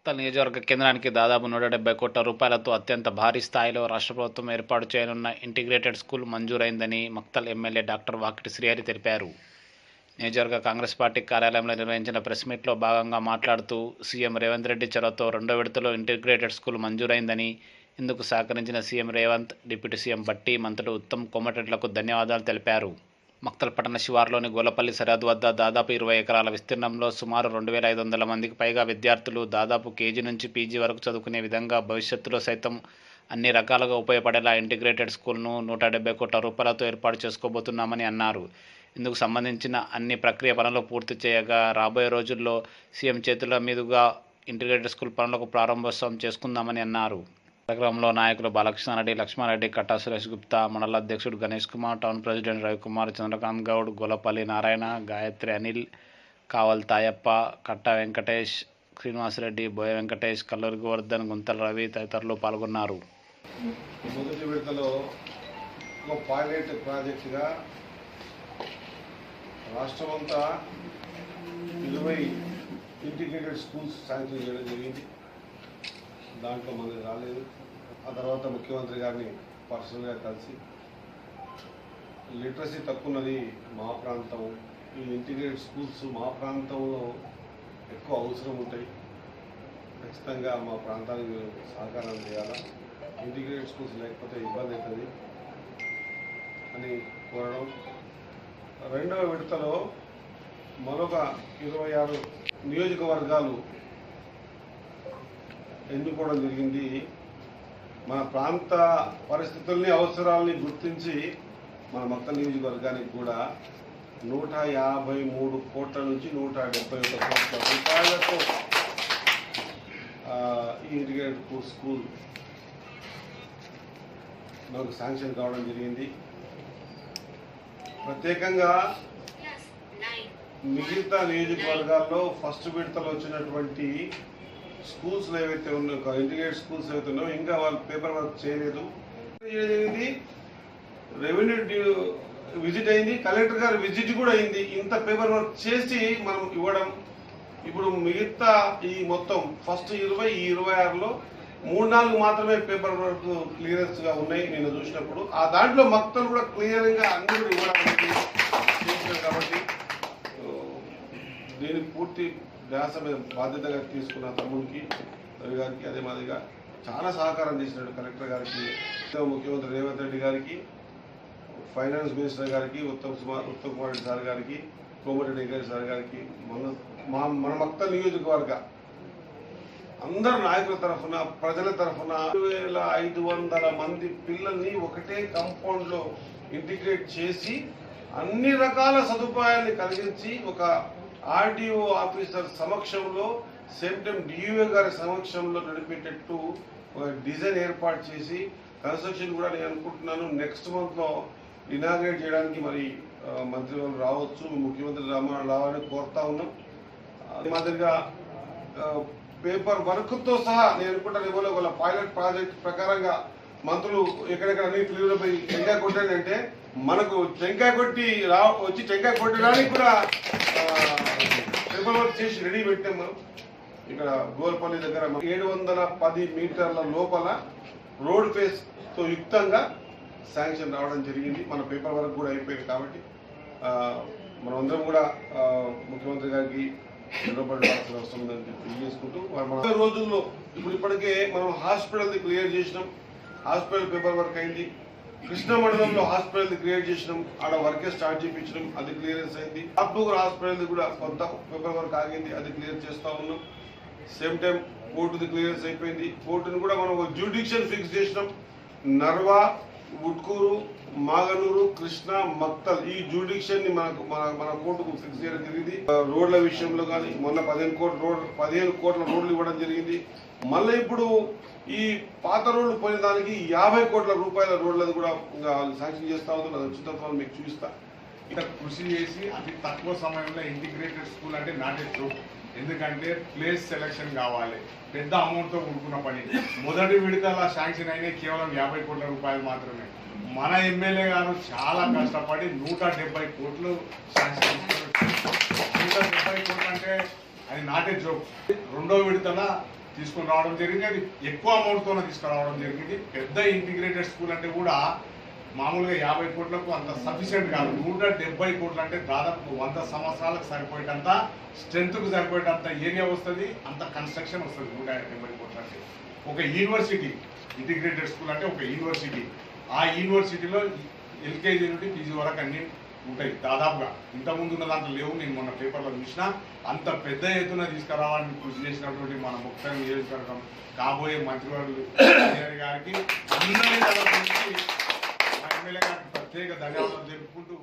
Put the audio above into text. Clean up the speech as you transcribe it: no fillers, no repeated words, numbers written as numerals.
మక్తల్ నియోజకవర్గ కేంద్రానికి దాదాపు 170 కోట్ల రూపాయలతో అత్యంత భారీ స్థాయిలో రాష్ట్ర ప్రభుత్వం ఏర్పాటు చేయనున్న ఇంటిగ్రేటెడ్ స్కూల్ మంజూరైందని మక్తల్ ఎమ్మెల్యే డాక్టర్ వాకిటి శ్రీహరి తెలిపారు. నియోజకవర్గ కాంగ్రెస్ పార్టీ కార్యాలయంలో నిర్వహించిన ప్రెస్ మీట్లో భాగంగా మాట్లాడుతూ సీఎం రేవంత్ రెడ్డి చొరవతో రెండో విడతలో ఇంటిగ్రేటెడ్ స్కూల్ మంజూరైందని, ఇందుకు సహకరించిన CM Revanth, deputy CM Bhatti, మంత్రులు ఉత్తమ్ కోమటిరెడ్డిలకు ధన్యవాదాలు తెలిపారు. మక్తల్ పట్టణ శివారులోని గోలపల్లి సరిహద్దు వద్ద దాదాపు 20 ఎకరాల విస్తీర్ణంలో సుమారు 2500 మందికి పైగా విద్యార్థులు దాదాపు కేజీ నుంచి పీజీ వరకు చదువుకునే విధంగా భవిష్యత్తులో సైతం అన్ని రకాలుగా ఉపయోగపడేలా ఇంటిగ్రేటెడ్ స్కూల్ను 170 కోట్ల రూపాయలతో ఏర్పాటు చేసుకోబోతున్నామని అన్నారు. ఇందుకు సంబంధించిన అన్ని ప్రక్రియ పనులు పూర్తి చేయగా రాబోయే రోజుల్లో సీఎం చేతుల మీదుగా ఇంటిగ్రేటెడ్ స్కూల్ పనులకు ప్రారంభోత్సవం చేసుకుందామని అన్నారు. కార్యక్రమంలో నాయకులు బాలకృష్ణారెడ్డి, లక్ష్మారెడ్డి, కట్టా సురేష్ గుప్తా, మండల అధ్యక్షుడు గణేష్ కుమార్, టౌన్ ప్రెసిడెంట్ రవికుమార్, చంద్రకాంత్ గౌడ్, గోలపల్లి నారాయణ, గాయత్రి అనిల్, కావల్ తాయప్ప, కట్టా వెంకటేష్, శ్రీనివాసరెడ్డి, బోయ వెంకటేష్, కల్లూరి గోవర్ధన్, గుంతల రవి తదితరులు పాల్గొన్నారు. మొదటి విడతలో ఒక పైలట్ ప్రాజెక్టుగా రాష్ట్రమంతా 20 ఇంటిగ్రేటెడ్ స్కూల్స్ శాంక్షన్ చేయడం జరిగింది. దాంట్లో మనది రాలేదు. ఆ తర్వాత ముఖ్యమంత్రి గారిని పర్సనల్గా కలిసి లిటరసీ తక్కువన్నది మా ప్రాంతం, ఈ ఇంటిగ్రేటెడ్ స్కూల్స్ మా ప్రాంతంలో ఎక్కువ అవసరం ఉంటాయి, ఖచ్చితంగా మా ప్రాంతానికి సహకారం చేయాలా, ఇంటిగ్రేటెడ్ స్కూల్స్ లేకపోతే ఇబ్బంది అవుతుంది అని కోరడం. రెండవ విడతలో మరొక 26 నియోజకవర్గాలు ఎన్నుకోవడం జరిగింది. మన ప్రాంత పరిస్థితుల్ని, అవసరాలని గుర్తించి మన మక్తల్ నియోజకవర్గానికి కూడా 153 కోట్ల నుంచి 171 కోట్ల రూపాయలతో ఈ ఇంటిగ్రేటెడ్ స్కూల్ మనకు శాంక్షన్ కావడం జరిగింది. ప్రత్యేకంగా మిగతా నియోజకవర్గాల్లో ఫస్ట్ విడతలో వచ్చినటువంటి స్కూల్స్లో ఏవైతే ఉన్నాయో, ఇంటిగ్రేటెడ్ స్కూల్స్ ఏవైతే ఉన్నాయో ఇంకా వాళ్ళు పేపర్ వర్క్ చేయలేదు. రెవెన్యూ విజిట్ అయింది, కలెక్టర్ గారు విజిట్ కూడా అయింది. ఇంత పేపర్ వర్క్ చేసి మనం ఇవ్వడం, ఇప్పుడు మిగతా ఈ మొత్తం ఫస్ట్ 20, ఈ 26లో 3-4 మాత్రమే పేపర్ వర్క్ క్లియరెన్స్ గా ఉన్నాయి నేను చూసినప్పుడు. ఆ దాంట్లో మక్తలు కూడా క్లియర్గా అన్ని కూడా ఇవ్వడానికి చేసినారు. కాబట్టి దీనికి పూర్తి ధ్యాస మీద బాధ్యతగా తీసుకున్న తమ్ముడికి, రవి గారికి, అదే మాదిరిగా చాలా సహకారం చేసినాడు కలెక్టర్ గారికి, ముఖ్యమంత్రి రేవంత్ రెడ్డి గారికి, ఫైనాన్స్ మినిస్టర్ గారికి, ఉత్తమ్ కుమార్ రెడ్డి సార్ గారికి, కోమటిరెడ్డి సార్ గారికి, మన మక్తల్ నియోజకవర్గ అందరు నాయకుల తరఫున, ప్రజల తరఫున 2500 మంది పిల్లల్ని ఒకటే కాంపౌండ్ లో ఇంటిగ్రేట్ చేసి అన్ని రకాల సదుపాయాన్ని కలిగించి ఒక ఆర్డీఓ ఆఫీసర్ సమక్షంలో, సేమ్ టైం డిఓ గారి సమక్షంలో నడిపేటట్టు ఒక డిజైన్ ఏర్పాటు చేసి కన్స్ట్రక్షన్ కూడా నేను అనుకుంటున్నాను నెక్స్ట్ మంత్ లో ఇనాగ్రేట్ చేయడానికి మరి మంత్రి వాళ్ళు రావచ్చు, ముఖ్యమంత్రి రావాలని కోరుతా ఉన్నాం. అదే మాదిరిగా పేపర్ వర్క్ తో సహా నేను అనుకుంటాను ఒక పైలట్ ప్రాజెక్ట్ ప్రకారంగా మంత్రులు ఎక్కడెక్కడ అన్ని ఫిల్లులో పోయి టెంకాయ కొట్టాడంటే మనకు టెంకాయ కొట్టి వచ్చి టెంకాయ కొట్టడానికి కూడా పేపర్ వర్క్ చేసి రెడీ పెట్టాం. మనం ఇక్కడ గోల్పల్లి దగ్గర 710 మీటర్ల లోపల రోడ్ ఫేస్ తో యుక్తంగా శాంక్షన్ రావడం జరిగింది. మన పేపర్ వర్క్ కూడా అయిపోయింది. కాబట్టి మనం అందరం కూడా ముఖ్యమంత్రి గారికి అవసరం ఉందని తెలియజేసుకుంటూ రోజుల్లో ఇప్పటికే మనం హాస్పిటల్ క్లియర్ చేసినాం, హాస్పిటల్ పేపర్ వర్క్ అయింది. కృష్ణ మండలంలో హాస్పిటల్ క్రియేట్ చేసినాం, ఆడ వర్కే స్టార్ట్ చేయించడం, అది క్లియరెన్స్ అయింది. ఆత్మూరు హాస్పిటల్ కూడా కొంత పేపర్ వర్క్ ఆగింది, అది క్లియర్ చేస్తా ఉన్నాం. సేమ్ టైం కోర్టుది క్లియరెన్స్ అయిపోయింది. కోర్టును కూడా మనం ఒక జ్యూడిక్షన్ ఫిక్స్ చేసినాం. నర్వా, ఉట్కూరు, మాగనూరు, కృష్ణ, మక్తల్ ఈ జ్యూడిక్షన్ ని మన కోర్టుకు ఫిక్స్ చేయడం జరిగింది. రోడ్ల విషయంలో కానీ మొన్న 15 కోట్ల రోడ్లు ఇవ్వడం జరిగింది. మళ్ళీ ఇప్పుడు ఈ పాత రోడ్లు పోయిన దానికి 50 కోట్ల రూపాయల రోడ్లను కూడా శాంక్షన్ చేస్తా ఉంది. అది వచ్చిన తర్వాత మీకు చూపిస్తా. ఇక్కడ కృషి చేసి అతి తక్కువ సమయంలో ఇంటిగ్రేటెడ్ స్కూల్ అంటే నాట్ ఏ జోక్. ఎందుకంటే ప్లేస్ సెలక్షన్ కావాలి, పెద్ద అమౌంట్ తో కూడుకున్న పని. మొదటి విడతల శాంక్షన్ అయినా కేవలం 50 కోట్ల రూపాయలు మాత్రమే. మన ఎమ్మెల్యే గారు చాలా కష్టపడి 170 కోట్లు శాంక్షన్ చేస్తున్నారు. 170 కోట్లు అంటే అది నాట్ ఏ జోక్. రెండో విడతల తీసుకొని రావడం జరిగింది. అది ఎక్కువ అమౌంట్తోనే తీసుకురావడం జరిగింది. పెద్ద ఇంటిగ్రేటెడ్ స్కూల్ అంటే కూడా మామూలుగా 50 కోట్లకు అంత సఫిషియెంట్ కాదు. 170 కోట్లు అంటే దాదాపు 100 సంవత్సరాలకు సరిపోయేటంత స్ట్రెంత్కు సరిపోయేటంత ఏరియా వస్తుంది, అంత కన్స్ట్రక్షన్ వస్తుంది. 170 కోట్లు అంటే ఒక యూనివర్సిటీ, ఇంటిగ్రేటెడ్ స్కూల్ అంటే ఒక యూనివర్సిటీ. ఆ యూనివర్సిటీలో ఎల్కేజీ నుండి పీజీ వరకు అన్ని ఉంటాయి దాదాపుగా. ఇంతకుముందు ఉన్న దాంట్లో లేవు, నేను మొన్న పేపర్లో చూసిన. అంత పెద్ద ఎత్తున తీసుకురావాలని కృషి చేసినటువంటి మన ముఖ్య నియోజకవర్గం కాబోయే మంత్రివర్యులు గారికి అందరి తరఫు నుంచి మా ఎమ్మెల్యే గారికి ప్రత్యేక ధన్యవాదాలు తెలుపుకుంటూ